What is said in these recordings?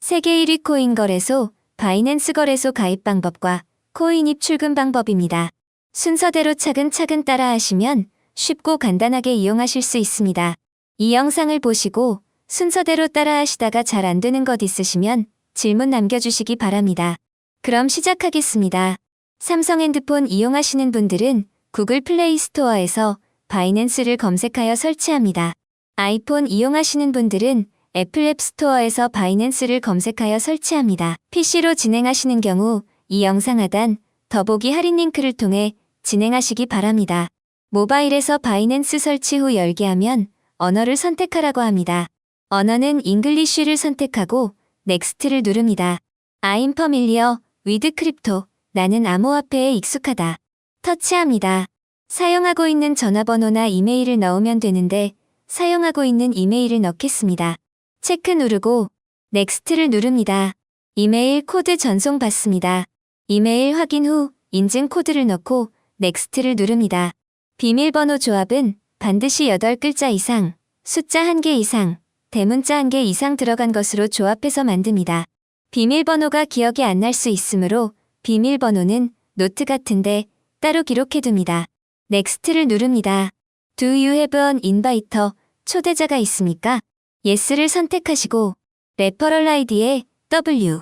세계 1위 코인 거래소 바이낸스 거래소 가입 방법과 코인 입출금 방법입니다. 순서대로 차근차근 따라하시면 쉽고 간단하게 이용하실 수 있습니다. 이 영상을 보시고 순서대로 따라하시다가 잘 안 되는 것 있으시면 질문 남겨주시기 바랍니다. 그럼 시작하겠습니다. 삼성 핸드폰 이용하시는 분들은 구글 플레이 스토어에서 바이낸스를 검색하여 설치합니다. 아이폰 이용하시는 분들은 애플 앱 스토어에서 바이낸스를 검색하여 설치합니다. PC로 진행하시는 경우 이 영상 하단 더보기 할인 링크를 통해 진행하시기 바랍니다. 모바일에서 바이낸스 설치 후 열기 하면 언어를 선택하라고 합니다. 언어는 잉글리쉬를 선택하고 넥스트를 누릅니다. I'm familiar with crypto. 나는 암호화폐에 익숙하다. 터치합니다. 사용하고 있는 전화번호나 이메일을 넣으면 되는데 사용하고 있는 이메일을 넣겠습니다. 체크 누르고 넥스트를 누릅니다. 이메일 코드 전송 받습니다. 이메일 확인 후 인증 코드를 넣고 넥스트를 누릅니다. 비밀번호 조합은 반드시 8글자 이상, 숫자 1개 이상, 대문자 1개 이상 들어간 것으로 조합해서 만듭니다. 비밀번호가 기억이 안 날 수 있으므로 비밀번호는 노트 같은데 따로 기록해둡니다. 넥스트를 누릅니다. Do you have an inviter? 초대자가 있습니까? Yes를 선택하시고 레퍼럴 아이디에 W,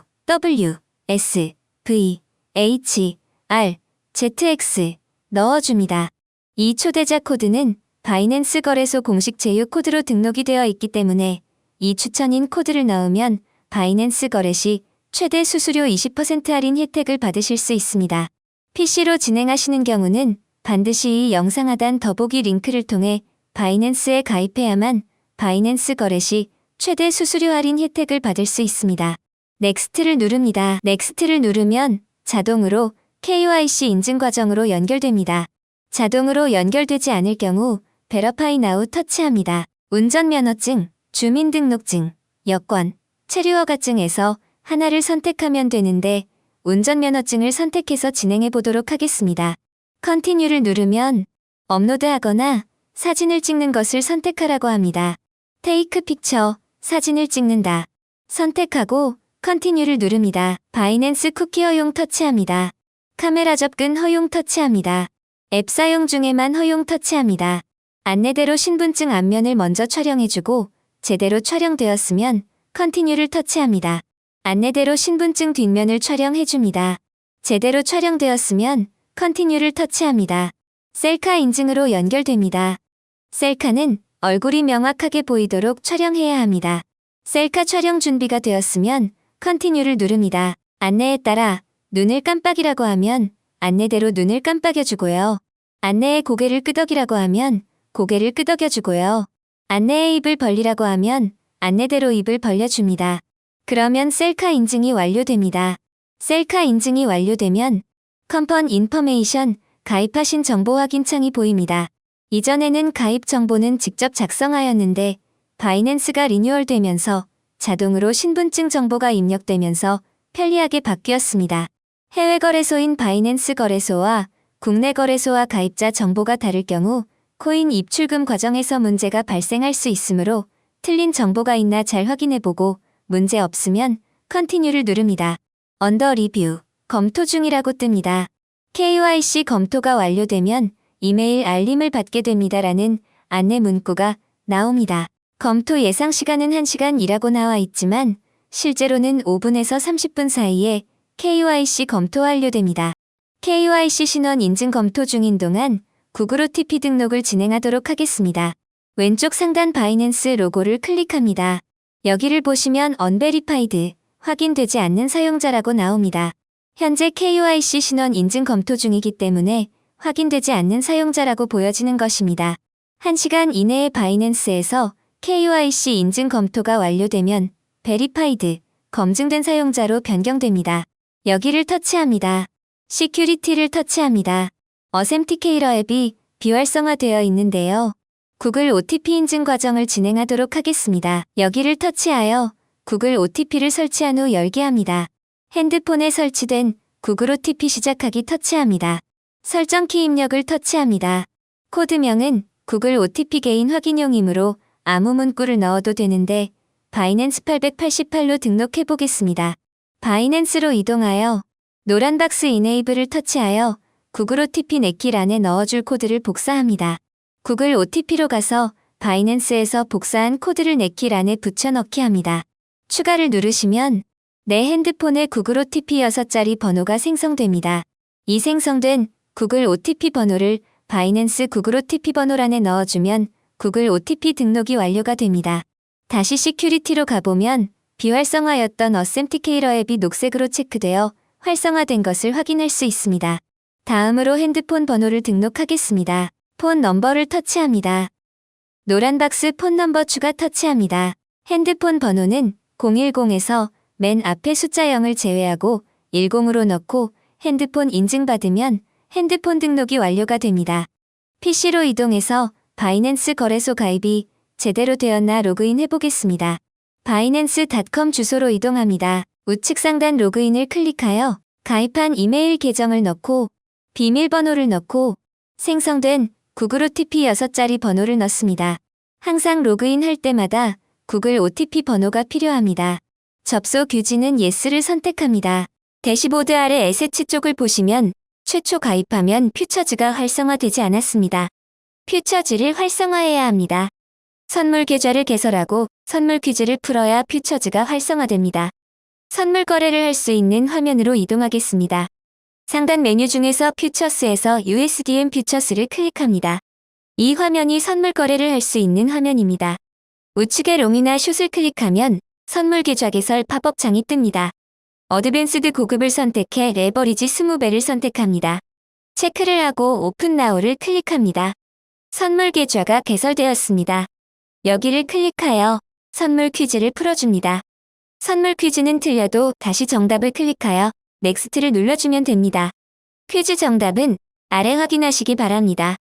S, V, H, R, ZX 넣어줍니다. 이 초대자 코드는 바이낸스 거래소 공식 제휴 코드로 등록이 되어 있기 때문에 이 추천인 코드를 넣으면 바이낸스 거래 시 최대 수수료 20% 할인 혜택을 받으실 수 있습니다. PC로 진행하시는 경우는 반드시 이 영상 하단 더보기 링크를 통해 바이낸스에 가입해야만 바이낸스 거래 시 최대 수수료 할인 혜택을 받을 수 있습니다. 넥스트를 누릅니다. 넥스트를 누르면 자동으로 KYC 인증 과정으로 연결됩니다. 자동으로 연결되지 않을 경우 베러파이 나우 터치합니다. 운전면허증, 주민등록증, 여권, 체류허가증에서 하나를 선택하면 되는데 운전면허증을 선택해서 진행해 보도록 하겠습니다. 컨티뉴를 누르면 업로드하거나 사진을 찍는 것을 선택하라고 합니다. 테이크 픽처, 사진을 찍는다. 선택하고 컨티뉴를 누릅니다. 바이낸스 쿠키 허용 터치합니다. 카메라 접근 허용 터치합니다. 앱 사용 중에만 허용 터치합니다. 안내대로 신분증 앞면을 먼저 촬영해주고 제대로 촬영되었으면 컨티뉴를 터치합니다. 안내대로 신분증 뒷면을 촬영해줍니다. 제대로 촬영되었으면 컨티뉴를 터치합니다. 셀카 인증으로 연결됩니다. 셀카는 얼굴이 명확하게 보이도록 촬영해야 합니다. 셀카 촬영 준비가 되었으면 컨티뉴를 누릅니다. 안내에 따라 눈을 깜빡이라고 하면 안내대로 눈을 깜빡여주고요. 안내에 고개를 끄덕이라고 하면 고개를 끄덕여주고요. 안내에 입을 벌리라고 하면 안내대로 입을 벌려줍니다. 그러면 셀카 인증이 완료됩니다. 셀카 인증이 완료되면 컴펀 인퍼메이션 가입하신 정보 확인 창이 보입니다. 이전에는 가입 정보는 직접 작성하였는데 바이낸스가 리뉴얼되면서 자동으로 신분증 정보가 입력되면서 편리하게 바뀌었습니다. 해외 거래소인 바이낸스 거래소와 국내 거래소와 가입자 정보가 다를 경우 코인 입출금 과정에서 문제가 발생할 수 있으므로 틀린 정보가 있나 잘 확인해보고 문제 없으면 컨티뉴를 누릅니다. 언더 리뷰, 검토 중이라고 뜹니다. KYC 검토가 완료되면 이메일 알림을 받게 됩니다라는 안내 문구가 나옵니다. 검토 예상 시간은 1시간이라고 나와 있지만 실제로는 5분에서 30분 사이에 KYC 검토 완료됩니다. KYC 신원 인증 검토 중인 동안 구글 OTP 등록을 진행하도록 하겠습니다. 왼쪽 상단 바이낸스 로고를 클릭합니다. 여기를 보시면 unverified, 확인되지 않는 사용자라고 나옵니다. 현재 KYC 신원 인증 검토 중이기 때문에 확인되지 않는 사용자라고 보여지는 것입니다. 1시간 이내에 바이낸스에서 KYC 인증 검토가 완료되면 verified, 검증된 사용자로 변경됩니다. 여기를 터치합니다. 시큐리티를 터치합니다. 어셈티케이러 앱이 비활성화되어 있는데요. 구글 OTP 인증 과정을 진행하도록 하겠습니다. 여기를 터치하여 구글 OTP를 설치한 후 열게 합니다. 핸드폰에 설치된 구글 OTP 시작하기 터치합니다. 설정키 입력을 터치합니다. 코드명은 구글 OTP 개인 확인용이므로 아무 문구를 넣어도 되는데 바이낸스 888로 등록해 보겠습니다. 바이낸스로 이동하여 노란 박스 이네이블을 터치하여 구글 OTP 내킬 안에 넣어줄 코드를 복사합니다. 구글 OTP로 가서 바이낸스에서 복사한 코드를 내킬 안에 붙여넣기 합니다. 추가를 누르시면 내 핸드폰에 구글 OTP 6자리 번호가 생성됩니다. 이 생성된 구글 OTP 번호를 바이낸스 구글 OTP 번호란에 넣어주면 구글 OTP 등록이 완료가 됩니다. 다시 시큐리티로 가보면 비활성화였던 어셈티케이러 앱이 녹색으로 체크되어 활성화된 것을 확인할 수 있습니다. 다음으로 핸드폰 번호를 등록하겠습니다. 폰 넘버를 터치합니다. 노란 박스 폰 넘버 추가 터치합니다. 핸드폰 번호는 010에서 맨 앞에 숫자 0을 제외하고 10으로 넣고 핸드폰 인증받으면 핸드폰 등록이 완료가 됩니다. PC로 이동해서 바이낸스 거래소 가입이 제대로 되었나 로그인 해보겠습니다. 바이낸스.com 주소로 이동합니다. 우측 상단 로그인을 클릭하여 가입한 이메일 계정을 넣고 비밀번호를 넣고 생성된 구글 OTP 6자리 번호를 넣습니다. 항상 로그인 할 때마다 구글 OTP 번호가 필요합니다. 접속 규지는 Yes를 선택합니다. 대시보드 아래 에세츠 쪽을 보시면 최초 가입하면 퓨처즈가 활성화되지 않았습니다. 퓨처즈를 활성화해야 합니다. 선물 계좌를 개설하고 선물 퀴즈를 풀어야 퓨처즈가 활성화됩니다. 선물 거래를 할 수 있는 화면으로 이동하겠습니다. 상단 메뉴 중에서 퓨처스에서 USDM 퓨처스를 클릭합니다. 이 화면이 선물 거래를 할 수 있는 화면입니다. 우측에 롱이나 숏을 클릭하면 선물 계좌 개설 팝업 창이 뜹니다. 어드밴스드 고급을 선택해 레버리지 20배를 선택합니다. 체크를 하고 오픈 나우를 클릭합니다. 선물 계좌가 개설되었습니다. 여기를 클릭하여 선물 퀴즈를 풀어줍니다. 선물 퀴즈는 틀려도 다시 정답을 클릭하여 넥스트를 눌러주면 됩니다. 퀴즈 정답은 아래 확인하시기 바랍니다.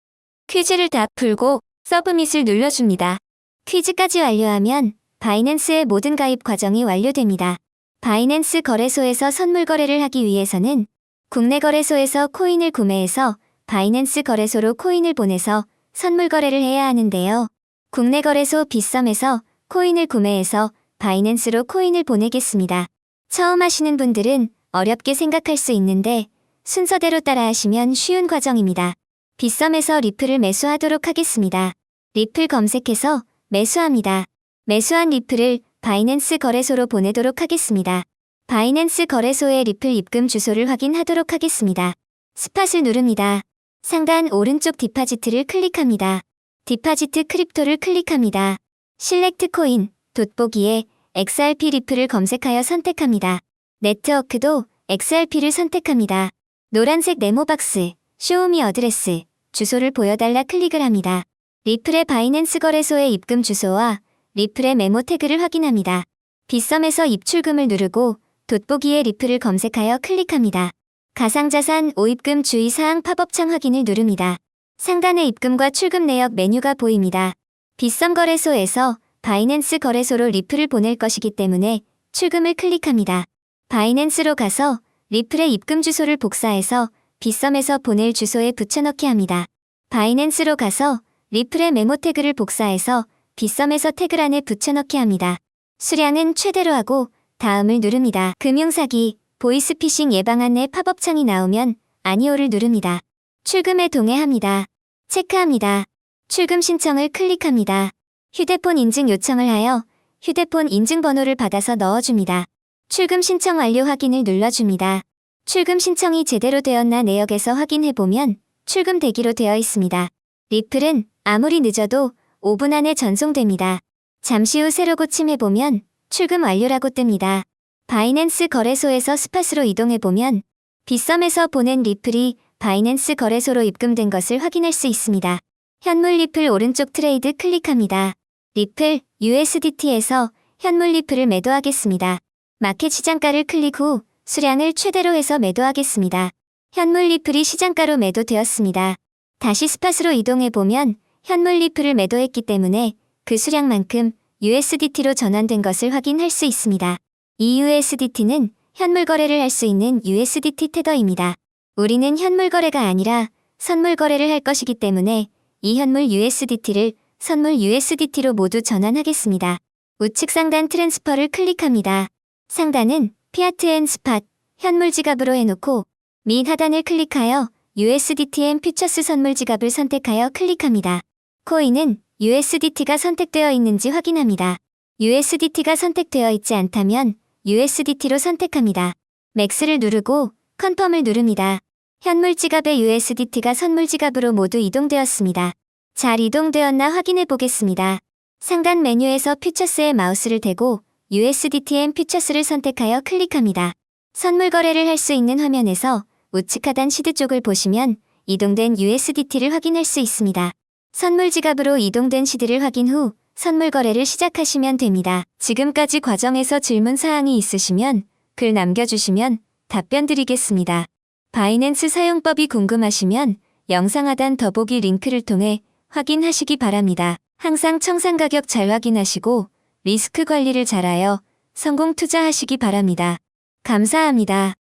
퀴즈를 다 풀고 서브밋을 눌러줍니다. 퀴즈까지 완료하면 바이낸스의 모든 가입 과정이 완료됩니다. 바이낸스 거래소에서 선물 거래를 하기 위해서는 국내 거래소에서 코인을 구매해서 바이낸스 거래소로 코인을 보내서 선물 거래를 해야 하는데요. 국내 거래소 빗썸에서 코인을 구매해서 바이낸스로 코인을 보내겠습니다. 처음 하시는 분들은 어렵게 생각할 수 있는데 순서대로 따라하시면 쉬운 과정입니다. 빗썸에서 리플을 매수하도록 하겠습니다. 리플 검색해서 매수합니다. 매수한 리플을 바이낸스 거래소로 보내도록 하겠습니다. 바이낸스 거래소의 리플 입금 주소를 확인하도록 하겠습니다. 스팟을 누릅니다. 상단 오른쪽 디파지트를 클릭합니다. 디파지트 크립토를 클릭합니다. 실렉트 코인, 돋보기에 XRP 리플을 검색하여 선택합니다. 네트워크도 XRP를 선택합니다. 노란색 네모박스, 쇼미 어드레스, 주소를 보여달라 클릭을 합니다. 리플의 바이낸스 거래소의 입금 주소와 리플의 메모 태그를 확인합니다. 빗썸에서 입출금을 누르고 돋보기에 리플을 검색하여 클릭합니다. 가상자산 오입금 주의사항 팝업창 확인을 누릅니다. 상단에 입금과 출금 내역 메뉴가 보입니다. 빗썸 거래소에서 바이낸스 거래소로 리플을 보낼 것이기 때문에 출금을 클릭합니다. 바이낸스로 가서 리플의 입금 주소를 복사해서 빗썸에서 보낼 주소에 붙여넣기 합니다. 바이낸스로 가서 리플의 메모 태그를 복사해서 빗썸에서 태그란에 붙여넣기 합니다. 수량은 최대로 하고 다음을 누릅니다. 금융사기, 보이스피싱 예방 안내 팝업창이 나오면 아니오를 누릅니다. 출금에 동의합니다. 체크합니다. 출금 신청을 클릭합니다. 휴대폰 인증 요청을 하여 휴대폰 인증번호를 받아서 넣어줍니다. 출금 신청 완료 확인을 눌러줍니다. 출금 신청이 제대로 되었나 내역에서 확인해보면 출금되기로 되어 있습니다. 리플은 아무리 늦어도 5분 안에 전송됩니다. 잠시 후 새로 고침해보면 출금 완료라고 뜹니다. 바이낸스 거래소에서 스팟으로 이동해보면 빗썸에서 보낸 리플이 바이낸스 거래소로 입금된 것을 확인할 수 있습니다. 현물 리플 오른쪽 트레이드 클릭합니다. 리플 USDT에서 현물 리플을 매도하겠습니다. 마켓 시장가를 클릭 후 수량을 최대로 해서 매도하겠습니다. 현물 리플이 시장가로 매도되었습니다. 다시 스팟으로 이동해보면 현물 리플을 매도했기 때문에 그 수량만큼 USDT로 전환된 것을 확인할 수 있습니다. 이 USDT는 현물 거래를 할 수 있는 USDT 테더입니다. 우리는 현물 거래가 아니라 선물 거래를 할 것이기 때문에 이 현물 USDT를 선물 USDT로 모두 전환하겠습니다. 우측 상단 트랜스퍼를 클릭합니다. 상단은 피아트 앤 스팟, 현물 지갑으로 해놓고 및 하단을 클릭하여 USDT 앤 퓨처스 선물 지갑을 선택하여 클릭합니다. 코인은 USDT가 선택되어 있는지 확인합니다. USDT가 선택되어 있지 않다면 USDT로 선택합니다. 맥스를 누르고 컨펌을 누릅니다. 현물 지갑의 USDT가 선물 지갑으로 모두 이동되었습니다. 잘 이동되었나 확인해 보겠습니다. 상단 메뉴에서 퓨처스에 마우스를 대고 USDT 앤 퓨처스를 선택하여 클릭합니다. 선물 거래를 할 수 있는 화면에서 우측 하단 시드 쪽을 보시면 이동된 USDT를 확인할 수 있습니다. 선물 지갑으로 이동된 시드를 확인 후 선물 거래를 시작하시면 됩니다. 지금까지 과정에서 질문 사항이 있으시면 글 남겨주시면 답변 드리겠습니다. 바이낸스 사용법이 궁금하시면 영상 하단 더보기 링크를 통해 확인하시기 바랍니다. 항상 청산 가격 잘 확인하시고 리스크 관리를 잘하여 성공 투자하시기 바랍니다. 감사합니다.